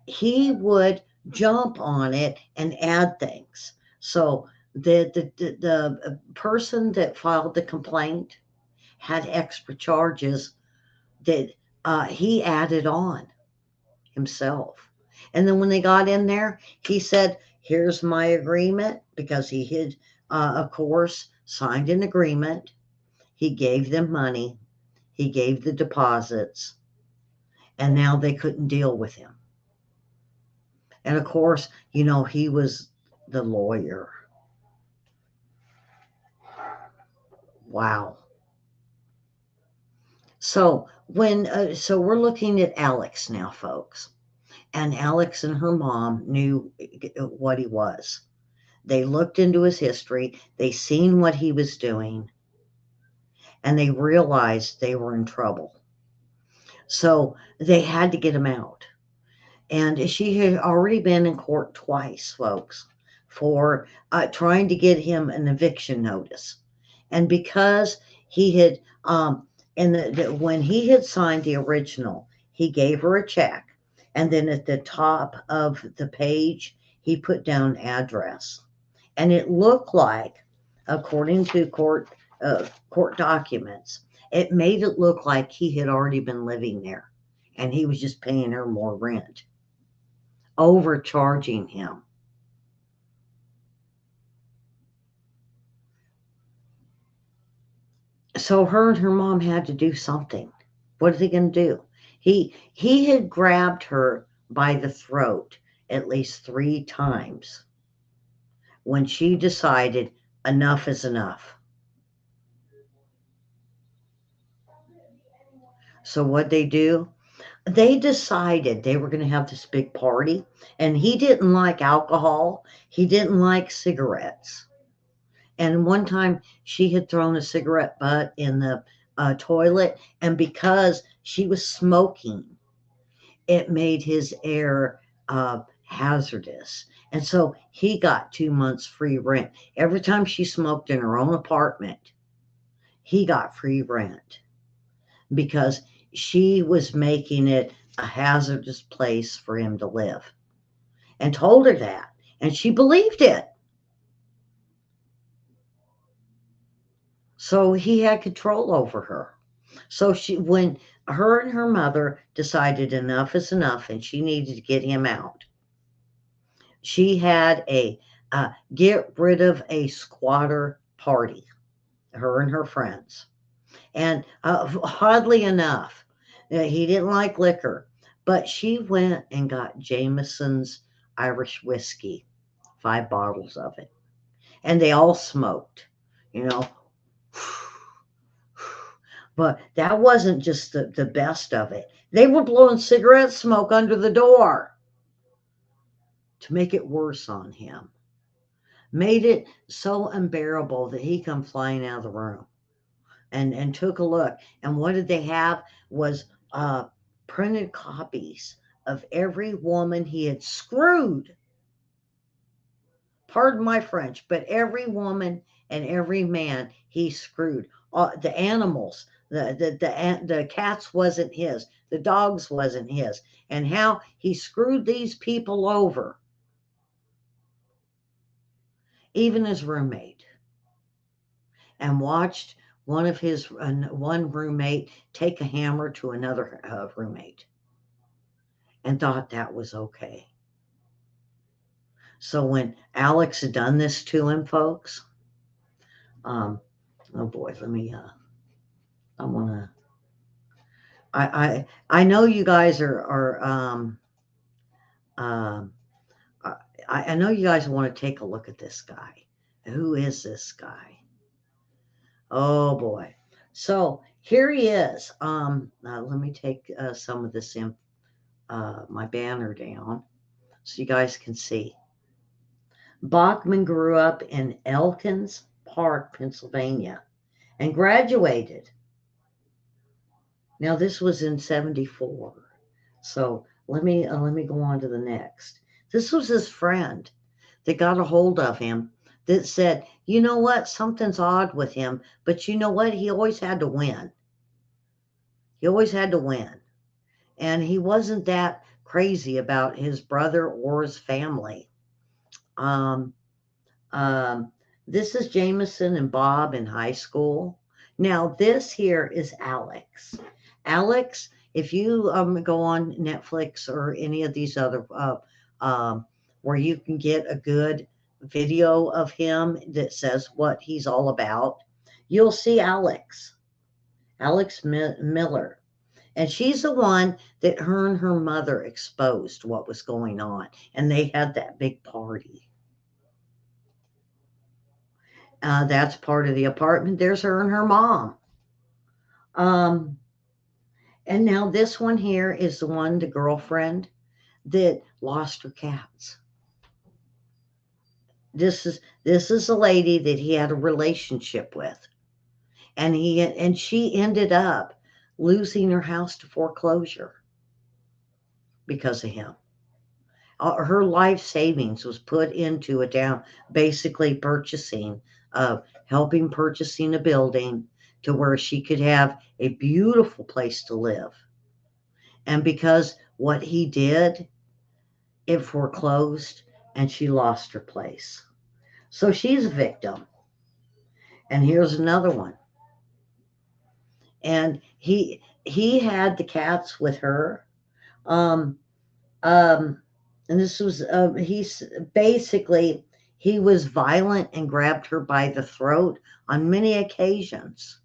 he would jump on it and add things. So the person that filed the complaint had extra charges that he added on himself. And then when they got in there, he said, here's my agreement, because he had, of course, signed an agreement. He gave them money, he gave the deposits, and now they couldn't deal with him. And of course, he was the lawyer. Wow. So we're looking at Alex now, folks. And Alex and her mom knew what he was. They looked into his history, they seen what he was doing, and they realized they were in trouble. So they had to get him out. And she had already been in court twice, folks, for trying to get him an eviction notice. And because he had, and when he had signed the original, he gave her a check. And then at the top of the page, he put down address. And it looked like, according to court documents, it made it look like he had already been living there, and he was just paying her more rent, overcharging him. So her and her mom had to do something. What are they going to do? He had grabbed her by the throat at least 3 times when she decided enough is enough. So what they do? They decided they were going to have this big party, and he didn't like alcohol. He didn't like cigarettes. And one time she had thrown a cigarette butt in the toilet, and because she was smoking, it made his air hazardous. And so he got 2 months free rent. Every time she smoked in her own apartment, he got free rent because she was making it a hazardous place for him to live, and told her that. And she believed it. So he had control over her. So when her and her mother decided enough is enough and she needed to get him out, she had a get rid of a squatter party, her and her friends. And oddly enough, he didn't like liquor, but she went and got Jamison's Irish whiskey, 5 bottles of it. And they all smoked, you know, But that wasn't just the best of it. They were blowing cigarette smoke under the door to make it worse on him. Made it so unbearable that he come flying out of the room and took a look. And what did they have was printed copies of every woman he had screwed. Pardon my French, but every woman and every man he screwed. The animals, the cats wasn't his, the dogs wasn't his, and how he screwed these people over, even his roommate, and watched one roommate take a hammer to another roommate, and thought that was okay. So when Alex had done this to him, folks, oh boy, let me I want to. I know you guys are um I know you guys want to take a look at this guy. Who is this guy? Oh boy. So here he is. Let me take some of this in my banner down so you guys can see. Bachman grew up in Elkins Park, Pennsylvania, and graduated. Now this was in '74. So let me go on to the next. This was his friend that got a hold of him that said, you know what, something's odd with him, but you know what, he always had to win. He always had to win. And he wasn't that crazy about his brother or his family. Um, um, this is Jamison and Bob in high school. Now, this here is Alex. Alex, if you go on Netflix or any of these other where you can get a good video of him that says what he's all about, you'll see Alex Miller. And she's the one that her and her mother exposed what was going on. And they had that big party. That's part of the apartment. There's her and her mom. Um, and now this one here is the girlfriend that lost her cats. This is a lady that he had a relationship with, and she ended up losing her house to foreclosure because of him. Her life savings was put into a down, basically helping purchasing a building to where she could have a beautiful place to live. And because what he did, it foreclosed and she lost her place. So she's a victim. And here's another one. And he had the cats with her. Um, and this was he's basically he was violent and grabbed her by the throat on many occasions.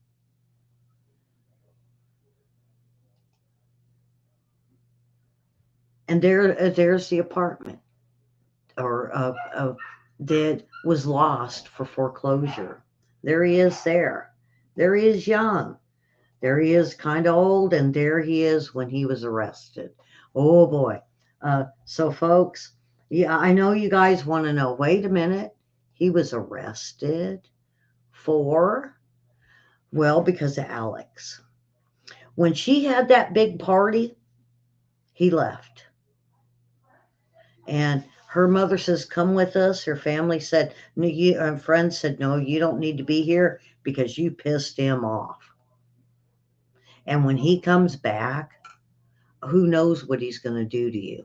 And there's the apartment or that was lost for foreclosure. There he is there. There he is young. There he is kind of old, and there he is when he was arrested. Oh boy. So folks, yeah, I know you guys want to know, wait a minute, he was arrested for, well, because of Alex. When she had that big party, he left. And her mother says, come with us. Her family said, no, friends said, no, you don't need to be here because you pissed him off. And when he comes back, who knows what he's going to do to you.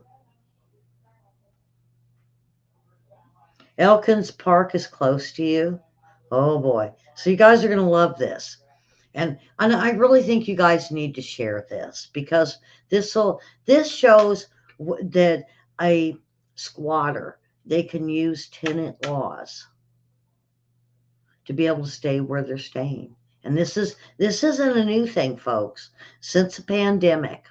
Elkins Park is close to you. Oh boy. So you guys are going to love this. And I really think you guys need to share this because this shows that a squatter, they can use tenant laws to be able to stay where they're staying. And this isn't a new thing, folks. Since the pandemic,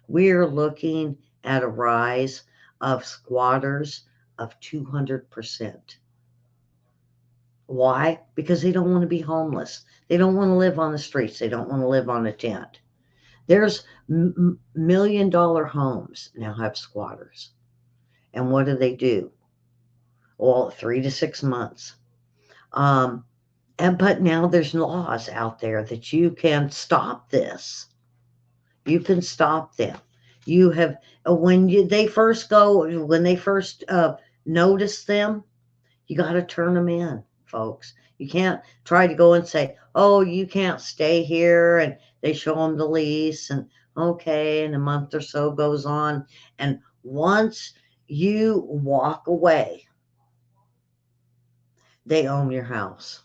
we're looking at a rise of squatters of 200%. Why? Because they don't want to be homeless. They don't want to live on the streets. They don't want to live on a tent. There's $1 million homes now have squatters. And what do? Well, 3 to 6 months. Um, but now there's laws out there that you can stop this. You can stop them. You have when they first notice them, you got to turn them in, folks. You can't try to go and say, "Oh, you can't stay here," and they show them the lease, and okay, and a month or so goes on, and once you walk away, they own your house.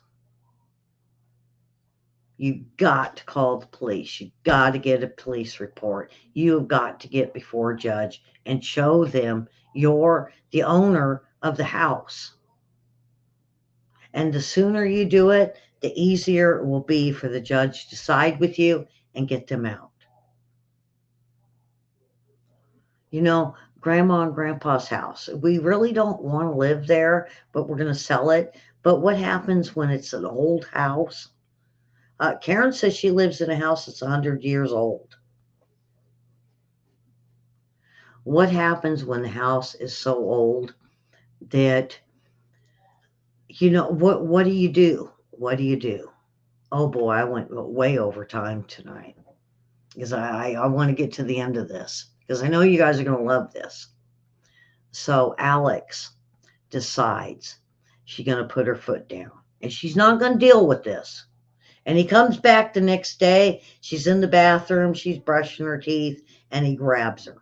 You got to call the police. You got to get a police report. You've got to get before a judge and show them you're the owner of the house. And the sooner you do it, the easier it will be for the judge to side with you and get them out. You know, grandma and grandpa's house. We really don't want to live there, but we're going to sell it. But what happens when it's an old house? Karen says she lives in a house that's 100 years old. What happens when the house is so old that, what do you do? What do you do? Oh boy, I went way over time tonight because I want to get to the end of this because I know you guys are going to love this. So Alex decides she's going to put her foot down and she's not going to deal with this. And he comes back the next day. She's in the bathroom. She's brushing her teeth and he grabs her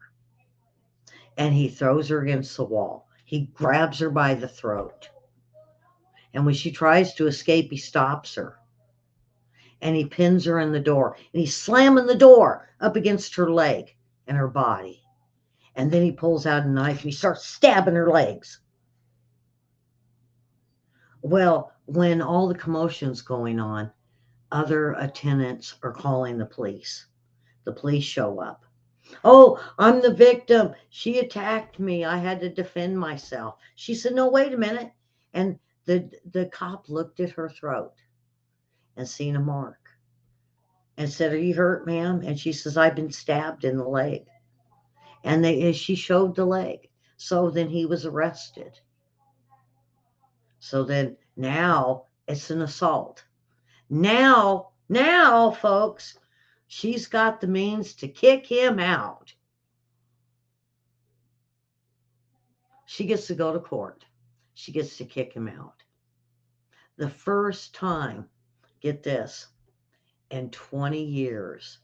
and he throws her against the wall. He grabs her by the throat. And when she tries to escape, he stops her and he pins her in the door and he's slamming the door up against her leg and her body. And then he pulls out a knife and he starts stabbing her legs. Well, when all the commotion's going on, other tenants are calling the police. The police show up. Oh, I'm the victim. She attacked me. I had to defend myself. She said, no, wait a minute. And the cop looked at her throat and seen a mark and said, are you hurt, ma'am? And she says, I've been stabbed in the leg. And she showed the leg. So then he was arrested. So then now it's an assault. Now, folks, she's got the means to kick him out. She gets to go to court. She gets to kick him out. The first time, get this, in 20 years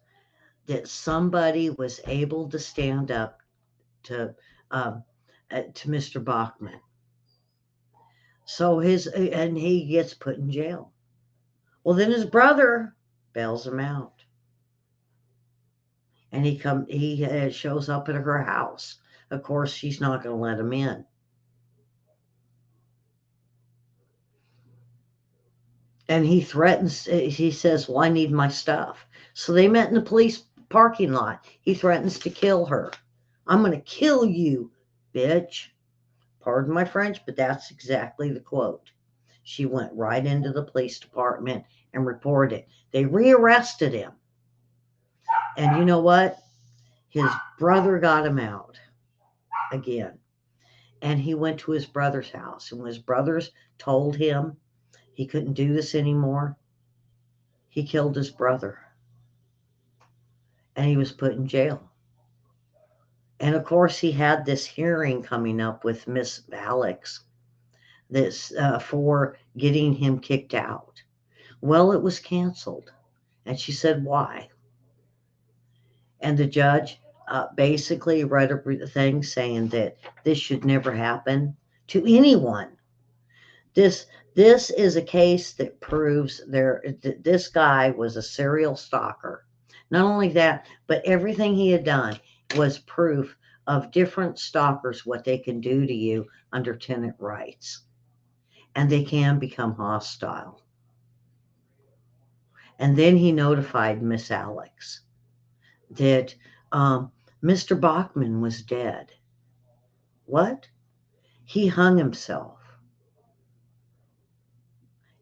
that somebody was able to stand up to Mr. Bachman. So and he gets put in jail. Well, then his brother bails him out. And he shows up at her house. Of course, she's not going to let him in. And he threatens, he says, well, I need my stuff. So they met in the police parking lot. He threatens to kill her. I'm going to kill you, bitch. Pardon my French, but that's exactly the quote. She went right into the police department and reported. They rearrested him. And you know what? His brother got him out again. And he went to his brother's house. And when his brothers told him he couldn't do this anymore, he killed his brother. And he was put in jail. And of course, he had this hearing coming up with Miss Alex this for getting him kicked out. Well, it was canceled. And she said, why? And the judge basically read a thing saying that this should never happen to anyone. This is a case that proves this guy was a serial stalker. Not only that, but everything he had done was proof of different stalkers, what they can do to you under tenant rights. And they can become hostile. And then he notified Miss Alex that Mr. Bachman was dead. What? He hung himself.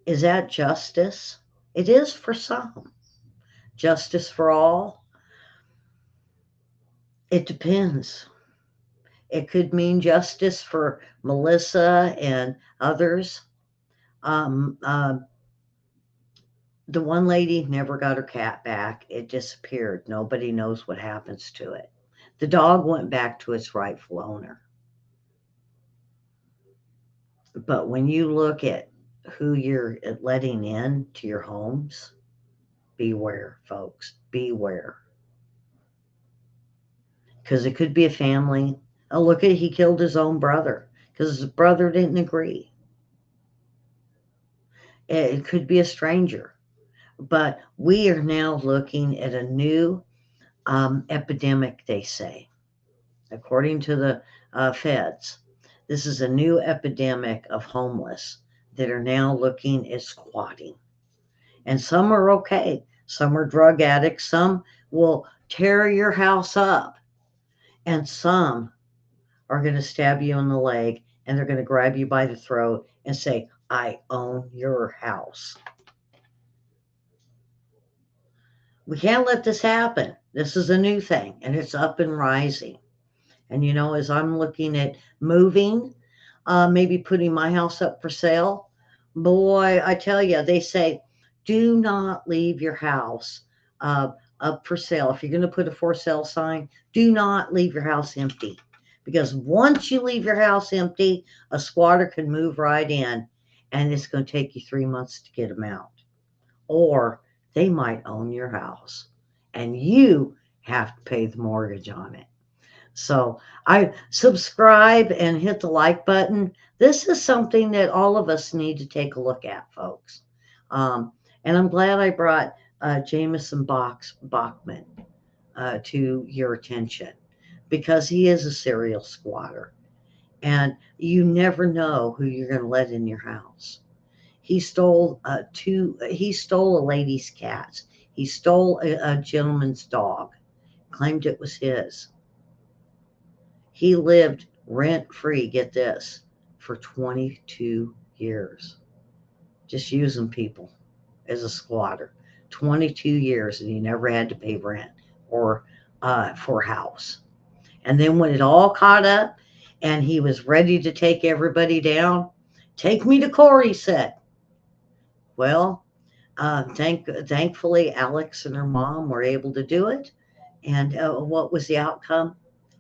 Is that justice? It is for some. Justice for all? It depends. It could mean justice for Melissa and others. Um, uh, the one lady never got her cat back. It disappeared. Nobody knows what happens to it. The dog went back to its rightful owner. But when you look at who you're letting in to your homes, beware, folks. Beware. Because it could be a family. Oh, look at he killed his own brother because his brother didn't agree. It could be a stranger. But we are now looking at a new epidemic, they say, according to the feds. This is a new epidemic of homeless that are now looking at squatting. And some are okay. Some are drug addicts. Some will tear your house up. And some are going to stab you in the leg and they're going to grab you by the throat and say, I own your house. We can't let this happen. This is a new thing and it's up and rising. And as I'm looking at moving, maybe putting my house up for sale, boy, I tell you, they say, do not leave your house uh, up for sale. If you're going to put a for sale sign, do not leave your house empty. Because once you leave your house empty, a squatter can move right in and it's going to take you 3 months to get them out. Or they might own your house and you have to pay the mortgage on it. So I subscribe and hit the like button. This is something that all of us need to take a look at, folks. Um, and I'm glad I brought Jamison Bachman to your attention because he is a serial squatter. And you never know who you're going to let in your house. He stole He stole a lady's cat. He stole a gentleman's dog. Claimed it was his. He lived rent free, get this, for 22 years, just using people as a squatter. 22 years, and he never had to pay rent or for a house. And then when it all caught up and he was ready to take everybody down, take me to court, he said. Well, thankfully, Alex and her mom were able to do it. And what was the outcome?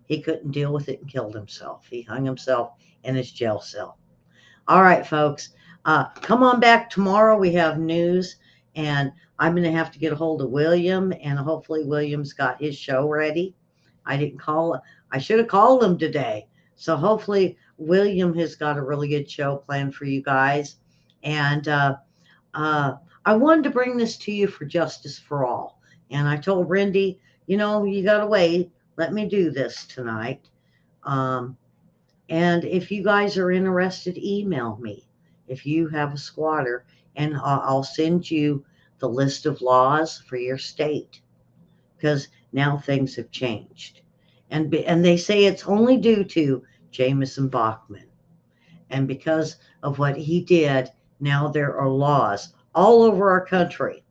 He couldn't deal with it and killed himself. He hung himself in his jail cell. All right, folks. Come on back tomorrow. We have news, and I'm going to have to get a hold of William, and hopefully William's got his show ready. I didn't call. I should have called him today. So hopefully William has got a really good show planned for you guys. And I wanted to bring this to you for Justice for All. And I told Randy, you got to wait. Let me do this tonight. Um, and if you guys are interested, email me if you have a squatter, and I'll send you the list of laws for your state because now things have changed. And they say it's only due to Jamison Bachman. And because of what he did, now there are laws all over our country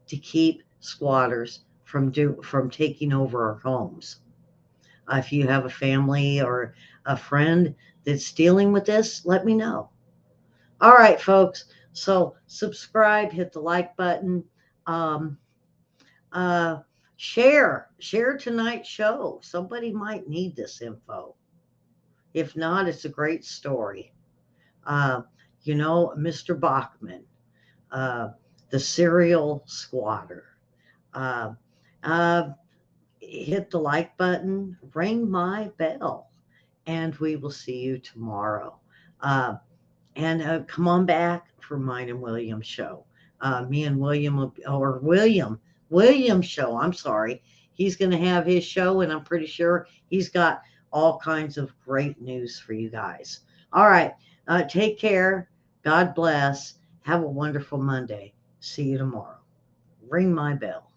to keep squatters from taking over our homes. If you have a family or a friend that's dealing with this, let me know. All right, folks. So subscribe, hit the like button, um, uh, share tonight's show. Somebody might need this info. If not, it's a great story. Uh, Mr. Bachman, uh, the serial squatter. Uh, uh, Hit the like button, ring my bell, and we will see you tomorrow. Uh, and come on back for mine and William's show. Me and William, or William's show. I'm sorry. He's going to have his show, and I'm pretty sure he's got all kinds of great news for you guys. All right. Take care. God bless. Have a wonderful Monday. See you tomorrow. Ring my bell.